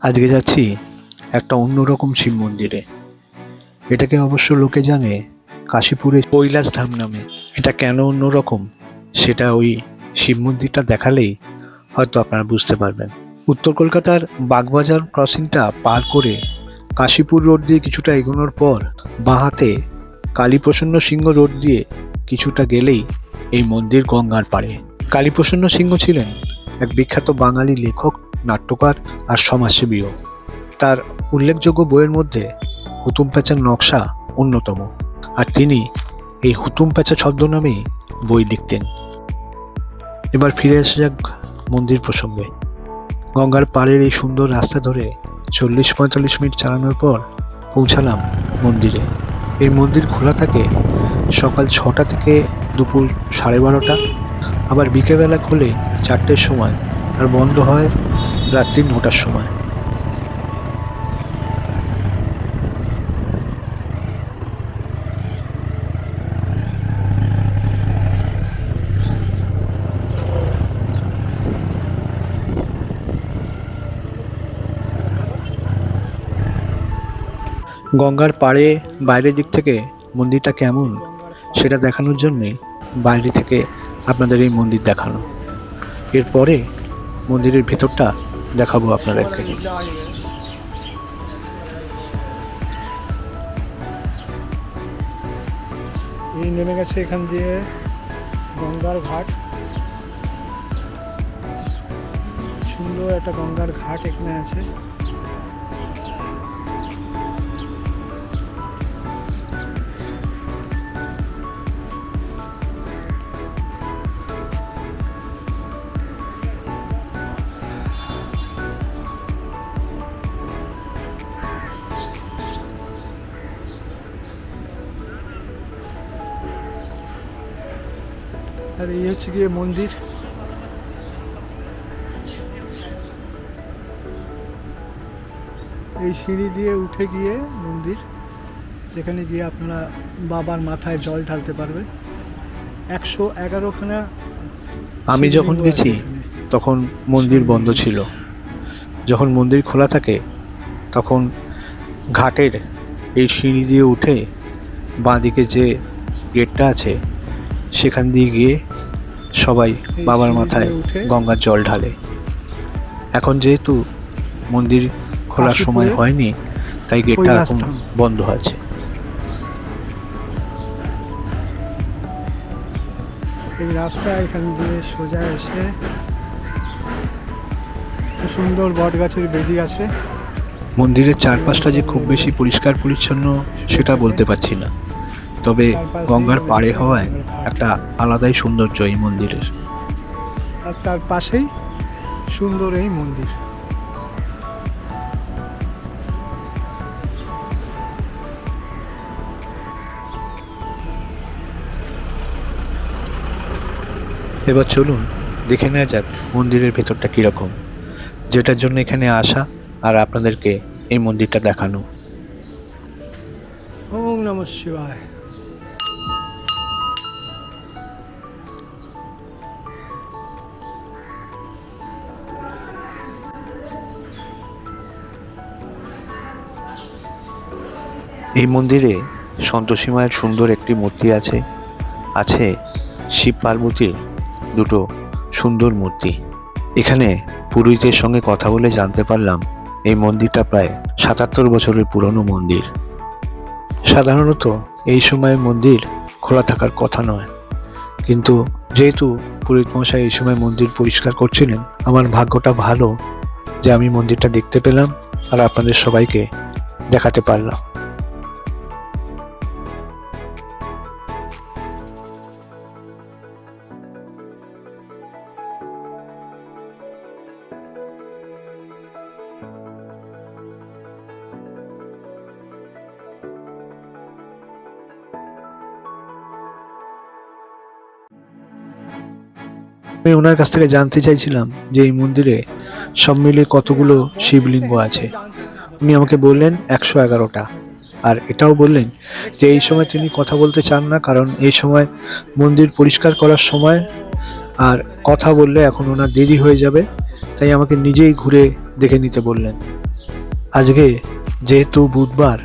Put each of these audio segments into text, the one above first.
আজকে যাচ্ছি একটা অন্যরকম শিব মন্দিরে। এটাকে অবশ্য লোকে জানে কাশীপুরের কৈলাস ধাম নামে। এটা কেন অন্যরকম সেটা ওই শিব মন্দিরটা দেখালেই হয়তো আপনারা বুঝতে পারবেন। উত্তর কলকাতার বাগবাজার ক্রসিংটা পার করে কাশীপুর রোড দিয়ে কিছুটা এগোনোর পর বাঁ হাতে কালীপ্রসন্ন সিংহ রোড দিয়ে কিছুটা গেলেই এই মন্দির গঙ্গার পাড়ে। কালীপ্রসন্ন সিংহ ছিলেন এক বিখ্যাত বাঙালি লেখক, নাট্যকার আর সমাজসেবীও। তার উল্লেখযোগ্য বইয়ের মধ্যে হুতুম প্যাঁচার নকশা অন্যতম, আর তিনি এই হুতুম প্যাঁচা ছদ্মনামেই বই লিখতেন। এবার ফিরে আসা যাক মন্দির প্রসঙ্গে। গঙ্গার পাড়ের এই সুন্দর রাস্তা ধরে 40-45 মিনিট চালানোর পর পৌঁছালাম মন্দিরে। এই মন্দির খোলা থাকে সকাল 6টা থেকে দুপুর 12:30, আবার বিকেলবেলা খোলে 4টের সময় আর বন্ধ হয় রাত্রি 9টার সময়। গঙ্গার পাড়ে বাইরের দিক থেকে মন্দিরটা কেমন সেটা দেখানোর জন্যে বাইরে থেকে আপনাদের এই মন্দির দেখানো। এরপরে মন্দিরের ভেতরটা দেখাবো আপনাদেরকে। এই নেমে গেছে এখান দিয়ে গঙ্গার ঘাট। সুন্দর একটা গঙ্গার ঘাট এখানে আছে। আর এই হচ্ছে গিয়ে মন্দির। এই সিঁড়ি দিয়ে উঠে গিয়ে মন্দির, যেখানে গিয়ে আপনারা বাবার মাথায় জল ঢালতে পারবেন। 111খানা। আমি যখন গেছি তখন মন্দির বন্ধ ছিল। যখন মন্দির খোলা থাকে তখন ঘাটের এই সিঁড়ি দিয়ে উঠে বাঁদিকে যে গেটটা আছে সেখান দিয়ে গিয়ে সবাই বাবার মাথায় গঙ্গার জল ঢালে। এখন যেহেতু মন্দির খোলার সময় হয়নি তাই গেটটা এখন বন্ধ আছে। এই রাস্তা এখান দিয়ে সোজা এসে সুন্দর বট গাছের বেদি আছে। মন্দিরের চারপাশটা যে খুব বেশি পরিষ্কার পরিচ্ছন্ন সেটা বলতে পারছি না, তবে গঙ্গার পাড়ে হওয়ায় একটা আলাদাই সৌন্দর্য এই মন্দিরের। আর তার পাশেই সুন্দর এই মন্দির। এবার চলুন দেখে নেওয়া যাক মন্দিরের ভেতরটা কীরকম, যেটার জন্য এখানে আসা আর আপনাদেরকে এই মন্দিরটা দেখানো। ওম নমঃ শিবায়। এই মন্দিরে সন্তোষী মায়ের সুন্দর একটি মূর্তি আছে, আছে শিব পার্বতীর দুটো সুন্দর মূর্তি। এখানে পুরোহিতের সঙ্গে কথা বলে জানতে পারলাম এই মন্দিরটা প্রায় 77 বছরের পুরনো মন্দির। সাধারণত এই সময় মন্দির খোলা থাকার কথা নয়, কিন্তু যেহেতু পুরোহিত মশাই এই সময় মন্দির পরিষ্কার করছিলেন, আমার ভাগ্যটা ভালো যে আমি মন্দিরটা দেখতে পেলাম আর আপনাদের সবাইকে দেখাতে পারলাম। আমি ওনার কাছ থেকে জানতে চাইছিলাম যে এই মন্দিরে সব মিলিয়ে কতগুলো শিবলিঙ্গ আছে। উনি আমাকে বললেন 111টা, আর এটাও বললেন যে এই সময় তিনি কথা বলতে চান না, কারণ এই সময় মন্দির পরিষ্কার করার সময়, আর কথা বললে এখন ওনার দেরি হয়ে যাবে, তাই আমাকে নিজেই ঘুরে দেখে নিতে বললেন। আজকে যেহেতু বুধবার,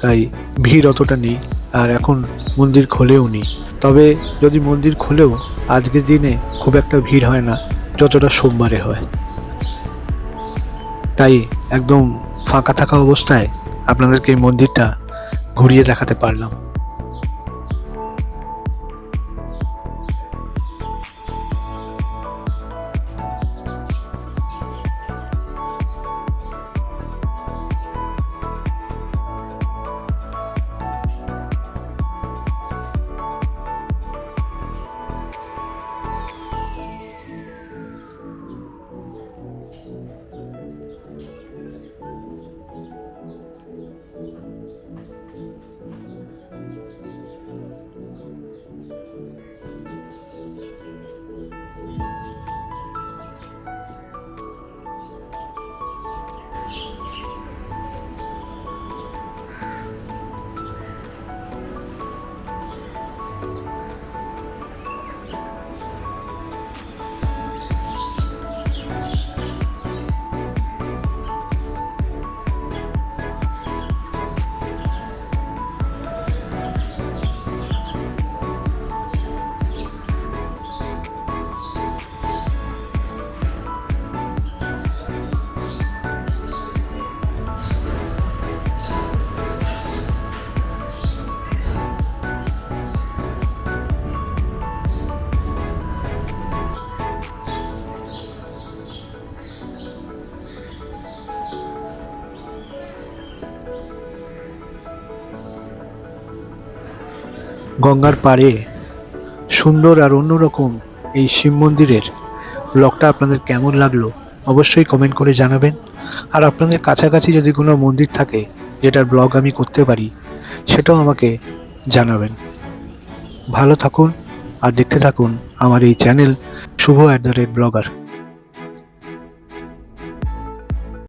তাই ভিড় অতটা নেই, আর এখন মন্দির খোলেও নি। তবে যদি মন্দির খোলেও আজকের দিনে খুব একটা ভিড় হয় না যতটা সোমবারে হয়। তাই একদম ফাঁকা থাকা অবস্থায় আপনাদেরকে এই মন্দিরটা ঘুরিয়ে দেখাতে পারলাম। গঙ্গার পাড়ে সুন্দর আর অন্যরকম এই শিব মন্দিরের ব্লগটা আপনাদের কেমন লাগলো অবশ্যই কমেন্ট করে জানাবেন। আর আপনাদের কাছাকাছি যদি কোনো মন্দির থাকে যেটার ব্লগ আমি করতে পারি, সেটাও আমাকে জানাবেন। ভালো থাকুন আর দেখতে থাকুন আমার এই চ্যানেল শুভ @ব্লগার।